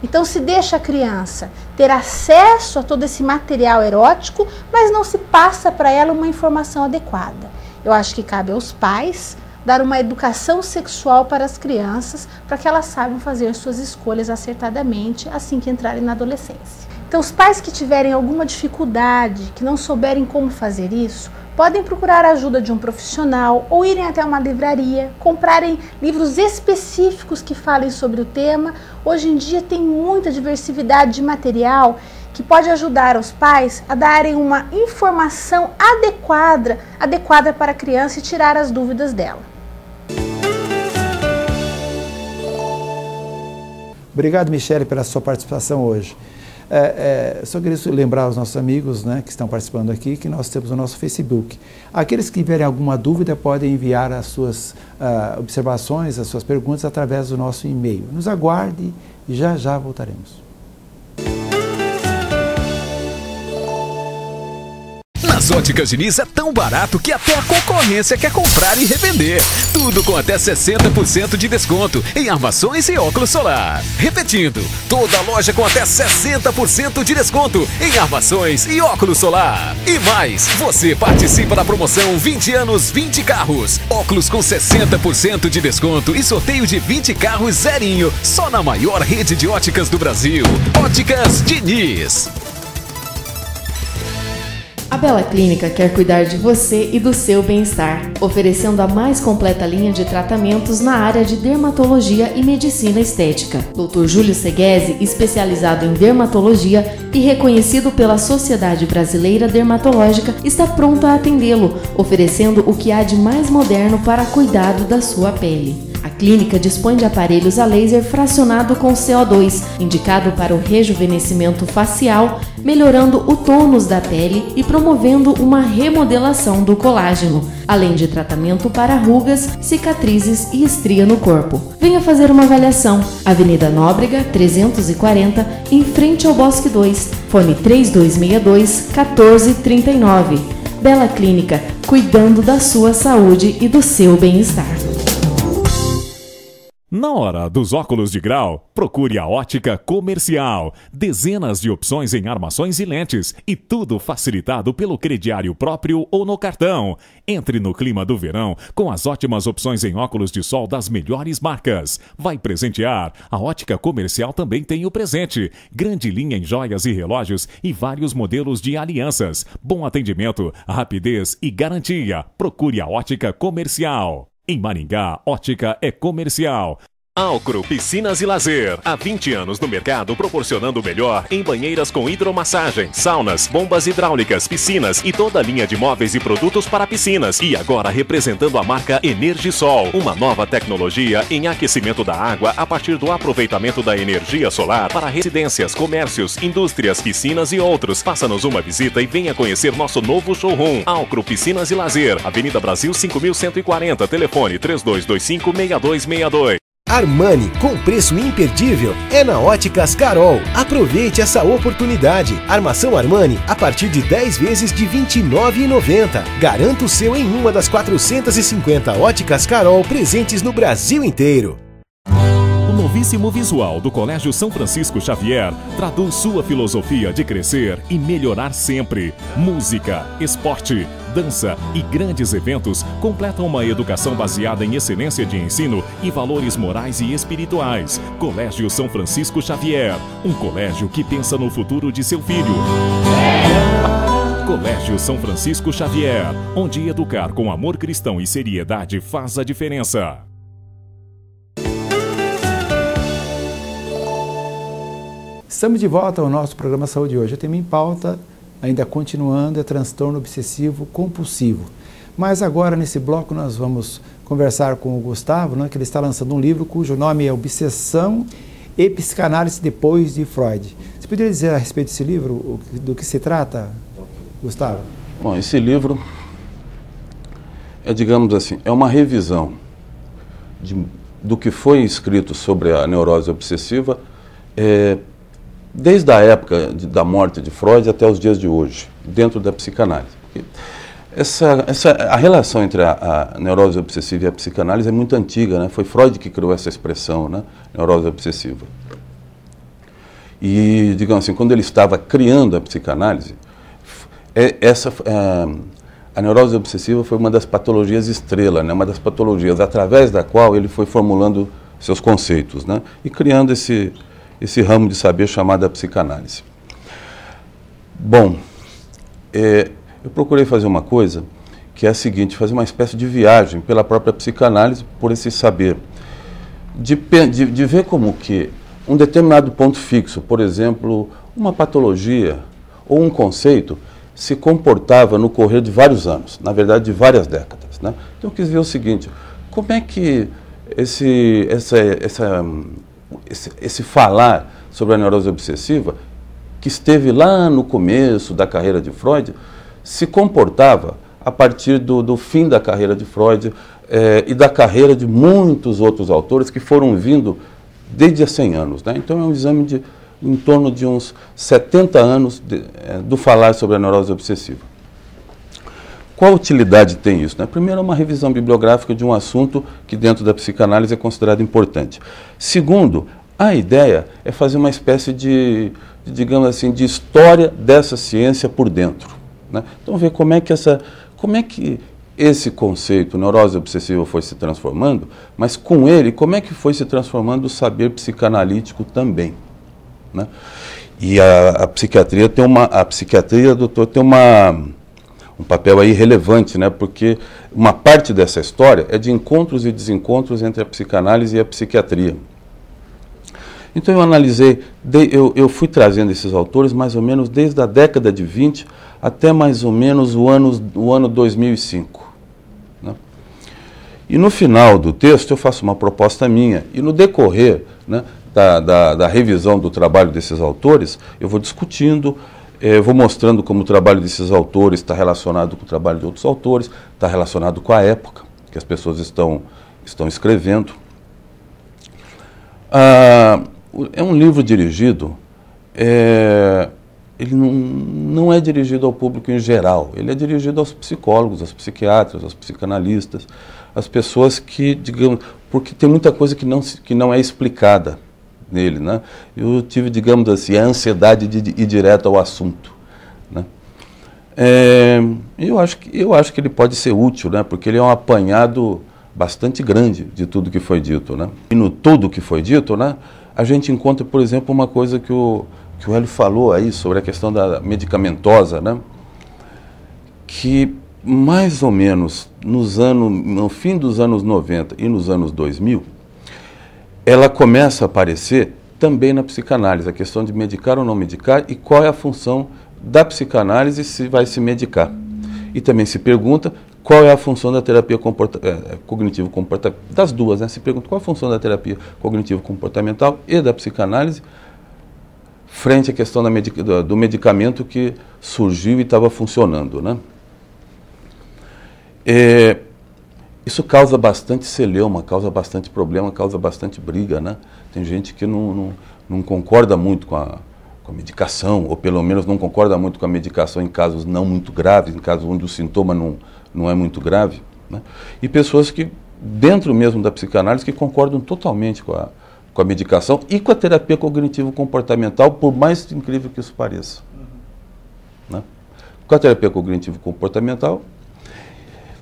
Então se deixa a criança ter acesso a todo esse material erótico, mas não se passa para ela uma informação adequada. Eu acho que cabe aos pais dar uma educação sexual para as crianças, para que elas saibam fazer suas escolhas acertadamente assim que entrarem na adolescência. Então os pais que tiverem alguma dificuldade, que não souberem como fazer isso, podem procurar a ajuda de um profissional ou irem até uma livraria, comprarem livros específicos que falem sobre o tema. Hoje em dia tem muita diversidade de material que pode ajudar os pais a darem uma informação adequada para a criança e tirar as dúvidas dela. Obrigado, Michele, pela sua participação hoje. Só queria lembrar aos nossos amigos, que estão participando aqui, que nós temos o nosso Facebook. Aqueles que tiverem alguma dúvida podem enviar as suas observações, as suas perguntas através do nosso e-mail. Nos aguarde e já voltaremos. Nas Óticas Diniz é tão barato que até a concorrência quer comprar e revender. Tudo com até 60% de desconto em armações e óculos solar. Repetindo, toda loja com até 60% de desconto em armações e óculos solar. E mais, você participa da promoção 20 anos, 20 carros. Óculos com 60% de desconto e sorteio de 20 carros zerinho. Só na maior rede de óticas do Brasil. Óticas Diniz. A Bela Clínica quer cuidar de você e do seu bem-estar, oferecendo a mais completa linha de tratamentos na área de dermatologia e medicina estética. Dr. Júlio Seguesi, especializado em dermatologia e reconhecido pela Sociedade Brasileira Dermatológica, está pronto a atendê-lo, oferecendo o que há de mais moderno para cuidado da sua pele. A clínica dispõe de aparelhos a laser fracionado com CO2, indicado para o rejuvenescimento facial, melhorando o tônus da pele e promovendo uma remodelação do colágeno, além de tratamento para rugas, cicatrizes e estria no corpo. Venha fazer uma avaliação. Avenida Nóbrega, 340, em frente ao Bosque 2. Fone 3262-1439. Bela Clínica, cuidando da sua saúde e do seu bem-estar. Na hora dos óculos de grau, procure a Ótica Comercial. Dezenas de opções em armações e lentes e tudo facilitado pelo crediário próprio ou no cartão. Entre no clima do verão com as ótimas opções em óculos de sol das melhores marcas. Vai presentear? A Ótica Comercial também tem o presente. Grande linha em joias e relógios e vários modelos de alianças. Bom atendimento, rapidez e garantia. Procure a Ótica Comercial. Em Maringá, ótica é comercial. Alcro Piscinas e Lazer. Há 20 anos no mercado, proporcionando o melhor em banheiras com hidromassagem, saunas, bombas hidráulicas, piscinas e toda a linha de móveis e produtos para piscinas. E agora representando a marca Energisol, uma nova tecnologia em aquecimento da água a partir do aproveitamento da energia solar para residências, comércios, indústrias, piscinas e outros. Faça-nos uma visita e venha conhecer nosso novo showroom. Alcro Piscinas e Lazer, Avenida Brasil 5140, telefone 3225-6262. Armani, com preço imperdível, é na Óticas Carol. Aproveite essa oportunidade. Armação Armani a partir de 10 vezes de R$ 29,90. Garanta o seu em uma das 450 Óticas Carol presentes no Brasil inteiro. O novíssimo visual do Colégio São Francisco Xavier traduz sua filosofia de crescer e melhorar sempre. Música, esporte, dança e grandes eventos completam uma educação baseada em excelência de ensino e valores morais e espirituais. Colégio São Francisco Xavier, um colégio que pensa no futuro de seu filho. Colégio São Francisco Xavier, onde educar com amor cristão e seriedade faz a diferença. Estamos de volta ao nosso programa Saúde Hoje. O tema em pauta, ainda continuando, é transtorno obsessivo compulsivo. Mas agora, nesse bloco, nós vamos conversar com o Gustavo, né, que ele está lançando um livro cujo nome é Obsessão e Psicanálise Depois de Freud. Você poderia dizer a respeito desse livro, do que se trata, Gustavo? Bom, esse livro é, digamos assim, é uma revisão do que foi escrito sobre a neurose obsessiva, desde a época da morte de Freud até os dias de hoje, dentro da psicanálise. A relação entre a neurose obsessiva e a psicanálise é muito antiga, né? Foi Freud que criou essa expressão, né? Neurose obsessiva. E, digamos assim, quando ele estava criando a psicanálise, a neurose obsessiva foi uma das patologias estrela, né? Uma das patologias através da qual ele foi formulando seus conceitos, né? E criando esse ramo de saber chamado a psicanálise. Bom, eu procurei fazer uma coisa que é a seguinte, fazer uma espécie de viagem pela própria psicanálise, por esse saber, de ver como que um determinado ponto fixo, por exemplo, uma patologia ou um conceito, se comportava no correr de vários anos, na verdade de várias décadas, né? Então eu quis ver o seguinte, como é que esse falar sobre a neurose obsessiva, que esteve lá no começo da carreira de Freud, se comportava a partir do fim da carreira de Freud e da carreira de muitos outros autores que foram vindo desde há 100 anos, né? Então é um exame de em torno de uns 70 anos do falar sobre a neurose obsessiva. Qual utilidade tem isso, né? Primeiro, é uma revisão bibliográfica de um assunto que dentro da psicanálise é considerado importante. Segundo, a ideia é fazer uma espécie digamos assim, de história dessa ciência por dentro, né? Então, ver como é que esse conceito, neurose obsessiva, foi se transformando, mas com ele, como é que foi se transformando o saber psicanalítico também, né? E a psiquiatria doutor, tem um papel aí relevante, né? Porque uma parte dessa história é de encontros e desencontros entre a psicanálise e a psiquiatria. Então eu analisei, eu fui trazendo esses autores mais ou menos desde a década de 20 até mais ou menos o ano 2005. Né? E no final do texto eu faço uma proposta minha, e no decorrer, né, da revisão do trabalho desses autores, eu vou discutindo, vou mostrando como o trabalho desses autores está relacionado com o trabalho de outros autores, está relacionado com a época que as pessoas estão escrevendo. É um livro dirigido, ele não é dirigido ao público em geral, ele é dirigido aos psicólogos, aos psiquiatras, aos psicanalistas, às pessoas que, digamos, porque tem muita coisa que não é explicada nele, né? Eu tive, digamos assim, a ansiedade de ir direto ao assunto, né? Eu acho que ele pode ser útil, né? Porque ele é um apanhado bastante grande de tudo que foi dito, né? E no tudo que foi dito, né, a gente encontra, por exemplo, uma coisa que o Hélio falou aí sobre a questão da medicamentosa, né? Que mais ou menos no fim dos anos 90 e nos anos 2000, ela começa a aparecer também na psicanálise, a questão de medicar ou não medicar e qual é a função da psicanálise se vai se medicar. E também se pergunta qual é a função da terapia cognitivo-comportamental, das duas, né? Se pergunta qual é a função da terapia cognitivo-comportamental e da psicanálise frente à questão do medicamento que surgiu e estava funcionando, né? Isso causa bastante celeuma, causa bastante problema, causa bastante briga, né? Tem gente que não concorda muito com a medicação, ou pelo menos não concorda muito com a medicação em casos não muito graves, em casos onde o sintoma não é muito grave, né? E pessoas que, dentro mesmo da psicanálise, que concordam totalmente com a medicação e com a terapia cognitivo-comportamental, por mais incrível que isso pareça. Né? Com a terapia cognitivo-comportamental,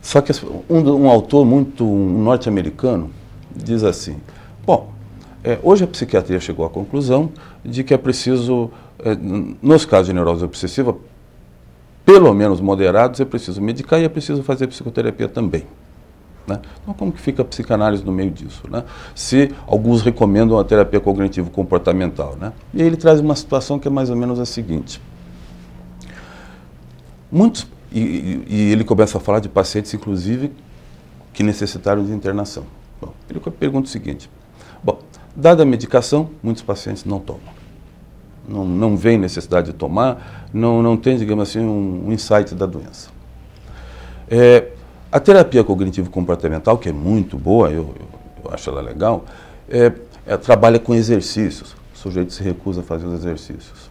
só que um autor um norte-americano diz assim, bom, hoje a psiquiatria chegou à conclusão de que é preciso, nos casos de neurose obsessiva, pelo menos moderados, é preciso medicar e é preciso fazer psicoterapia também. Né? Então, como que fica a psicanálise no meio disso? Né? Se alguns recomendam a terapia cognitivo-comportamental. Né? E aí ele traz uma situação que é mais ou menos a seguinte. E ele começa a falar de pacientes, inclusive, que necessitaram de internação. Bom, ele pergunta o seguinte, bom, dada a medicação, muitos pacientes não tomam. Não vem necessidade de tomar, não tem, digamos assim, um insight da doença. A terapia cognitivo-comportamental, que é muito boa, eu acho ela legal, trabalha com exercícios. O sujeito se recusa a fazer os exercícios.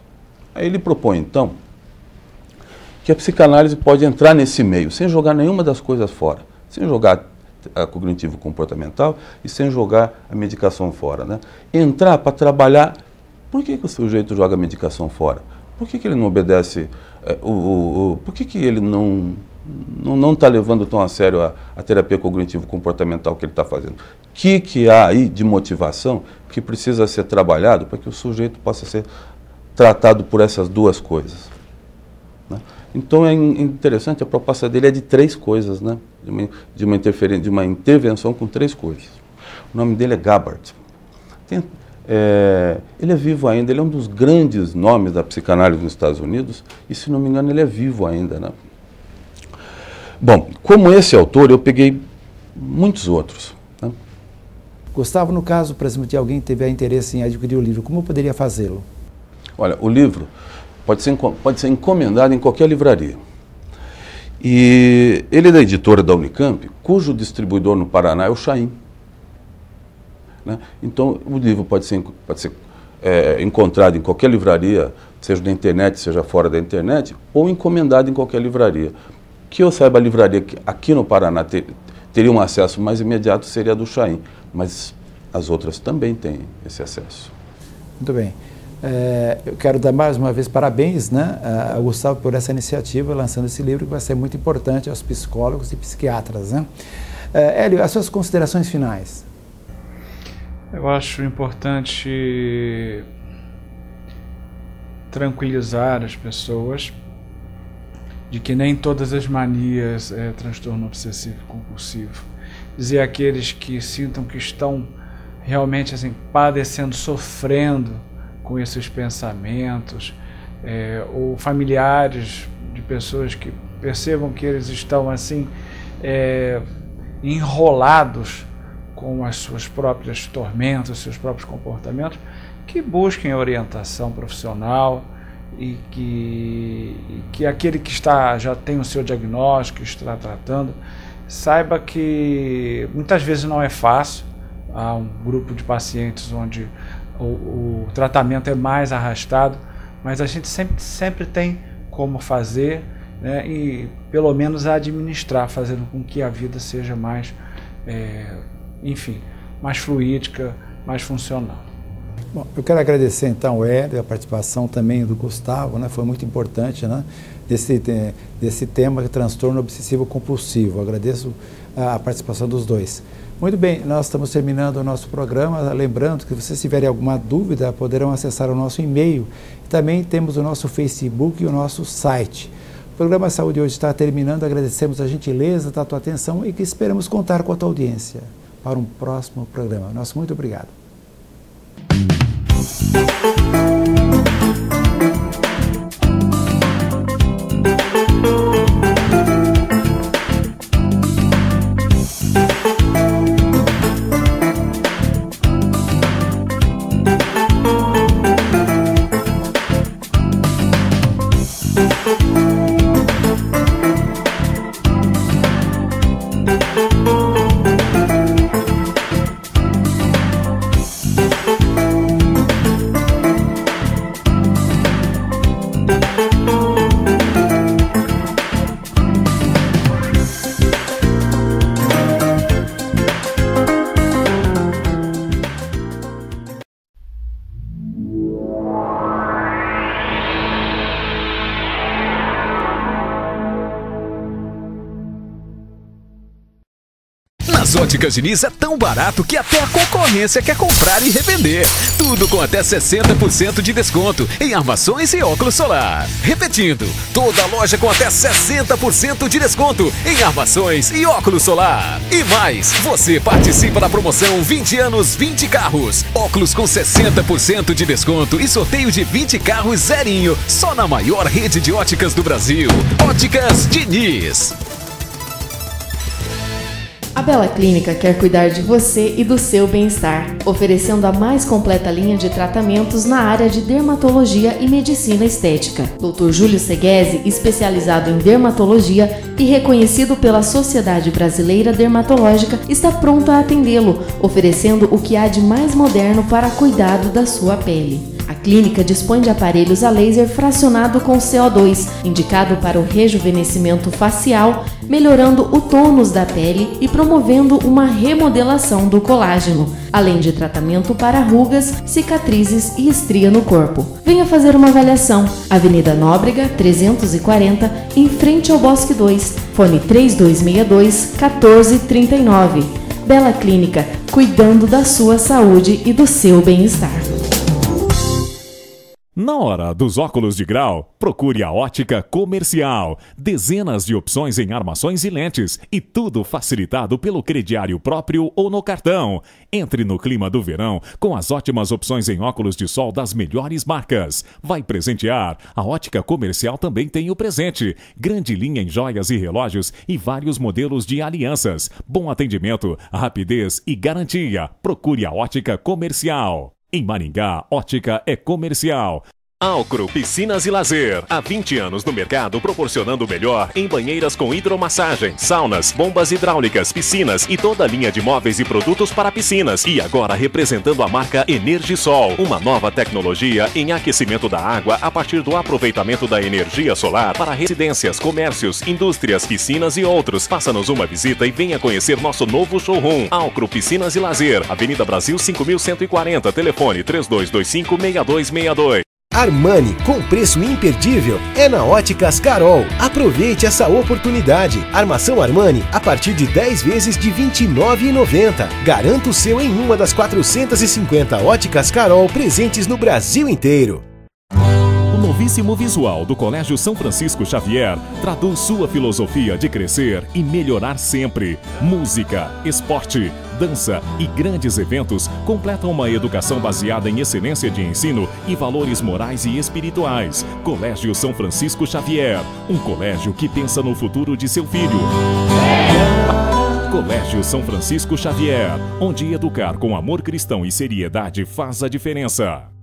Aí ele propõe, então, que a psicanálise pode entrar nesse meio, sem jogar nenhuma das coisas fora, sem jogar a cognitivo-comportamental e sem jogar a medicação fora. Né? Entrar para trabalhar. Por que o sujeito joga a medicação fora? Por que ele não obedece? Por que ele não está levando tão a sério a terapia cognitivo-comportamental que ele está fazendo? O que há aí de motivação que precisa ser trabalhado para que o sujeito possa ser tratado por essas duas coisas? Né? Então é interessante, a proposta dele é de 3 coisas, né? de uma intervenção com 3 coisas. O nome dele é Gabbard. Ele é vivo ainda, ele é um dos grandes nomes da psicanálise nos Estados Unidos, e se não me engano ele é vivo ainda. Né? Bom, como esse autor, eu peguei muitos outros. Né? Gustavo, no caso, por exemplo, de alguém que tiver interesse em adquirir o livro, como poderia fazê-lo? Olha, o livro pode ser encomendado em qualquer livraria. E ele é da editora da Unicamp, cujo distribuidor no Paraná é o Chaim. Né? Então, o livro pode ser encontrado em qualquer livraria, seja na internet, seja fora da internet, ou encomendado em qualquer livraria. Que eu saiba, a livraria que aqui no Paraná teria um acesso mais imediato seria a do Chaim, mas as outras também têm esse acesso. Muito bem. Eu quero dar mais uma vez parabéns, né, ao Gustavo por essa iniciativa, lançando esse livro que vai ser muito importante aos psicólogos e psiquiatras. Né? Hélio, as suas considerações finais? Eu acho importante tranquilizar as pessoas de que nem todas as manias é transtorno obsessivo compulsivo. Dizer àqueles que sintam que estão realmente assim, padecendo, sofrendo com esses pensamentos, ou familiares de pessoas que percebam que eles estão assim enrolados com as suas próprias tormentas, seus próprios comportamentos, que busquem orientação profissional e que aquele que já tem o seu diagnóstico, está tratando, saiba que muitas vezes não é fácil. Há um grupo de pacientes onde o tratamento é mais arrastado, mas a gente sempre tem como fazer, né, e pelo menos administrar, fazendo com que a vida seja mais, mais fluídica, mais funcional. Bom, eu quero agradecer então ao Hélio, a participação também do Gustavo, né, foi muito importante, né, desse tema de transtorno obsessivo compulsivo. Agradeço a participação dos dois. Muito bem, nós estamos terminando o nosso programa, lembrando que se vocês tiverem alguma dúvida, poderão acessar o nosso e-mail. Também temos o nosso Facebook e o nosso site. O programa Saúde hoje está terminando, agradecemos a gentileza da tua atenção e que esperamos contar com a tua audiência para um próximo programa. Nosso muito obrigado. Óticas Diniz é tão barato que até a concorrência quer comprar e revender. Tudo com até 60% de desconto em armações e óculos solar. Repetindo, toda loja com até 60% de desconto em armações e óculos solar. E mais, você participa da promoção 20 anos, 20 carros. Óculos com 60% de desconto e sorteio de 20 carros zerinho, só na maior rede de óticas do Brasil. Óticas Diniz. A Bela Clínica quer cuidar de você e do seu bem-estar, oferecendo a mais completa linha de tratamentos na área de dermatologia e medicina estética. Dr. Júlio Seghese, especializado em dermatologia e reconhecido pela Sociedade Brasileira Dermatológica, está pronto a atendê-lo, oferecendo o que há de mais moderno para cuidado da sua pele. A clínica dispõe de aparelhos a laser fracionado com CO2, indicado para o rejuvenescimento facial, melhorando o tônus da pele e promovendo uma remodelação do colágeno, além de tratamento para rugas, cicatrizes e estria no corpo. Venha fazer uma avaliação. Avenida Nóbrega, 340, em frente ao Bosque 2. Fone 3262-1439. Bela Clínica, cuidando da sua saúde e do seu bem-estar. Na hora dos óculos de grau, procure a Ótica Comercial. Dezenas de opções em armações e lentes e tudo facilitado pelo crediário próprio ou no cartão. Entre no clima do verão com as ótimas opções em óculos de sol das melhores marcas. Vai presentear? A Ótica Comercial também tem o presente. Grande linha em joias e relógios e vários modelos de alianças. Bom atendimento, rapidez e garantia. Procure a Ótica Comercial. Em Maringá, ótica é comercial. Alcro Piscinas e Lazer. Há 20 anos no mercado, proporcionando o melhor em banheiras com hidromassagem, saunas, bombas hidráulicas, piscinas e toda a linha de móveis e produtos para piscinas. E agora representando a marca Energisol, uma nova tecnologia em aquecimento da água a partir do aproveitamento da energia solar para residências, comércios, indústrias, piscinas e outros. Faça-nos uma visita e venha conhecer nosso novo showroom. Alcro Piscinas e Lazer, Avenida Brasil 5140, telefone 3225-6262. Armani, com preço imperdível, é na Óticas Carol. Aproveite essa oportunidade. Armação Armani a partir de 10 vezes de R$ 29,90. Garanta o seu em uma das 450 Óticas Carol presentes no Brasil inteiro. O novíssimo visual do Colégio São Francisco Xavier traduz sua filosofia de crescer e melhorar sempre. Música, esporte, dança e grandes eventos completam uma educação baseada em excelência de ensino e valores morais e espirituais. Colégio São Francisco Xavier, um colégio que pensa no futuro de seu filho. Colégio São Francisco Xavier, onde educar com amor cristão e seriedade faz a diferença.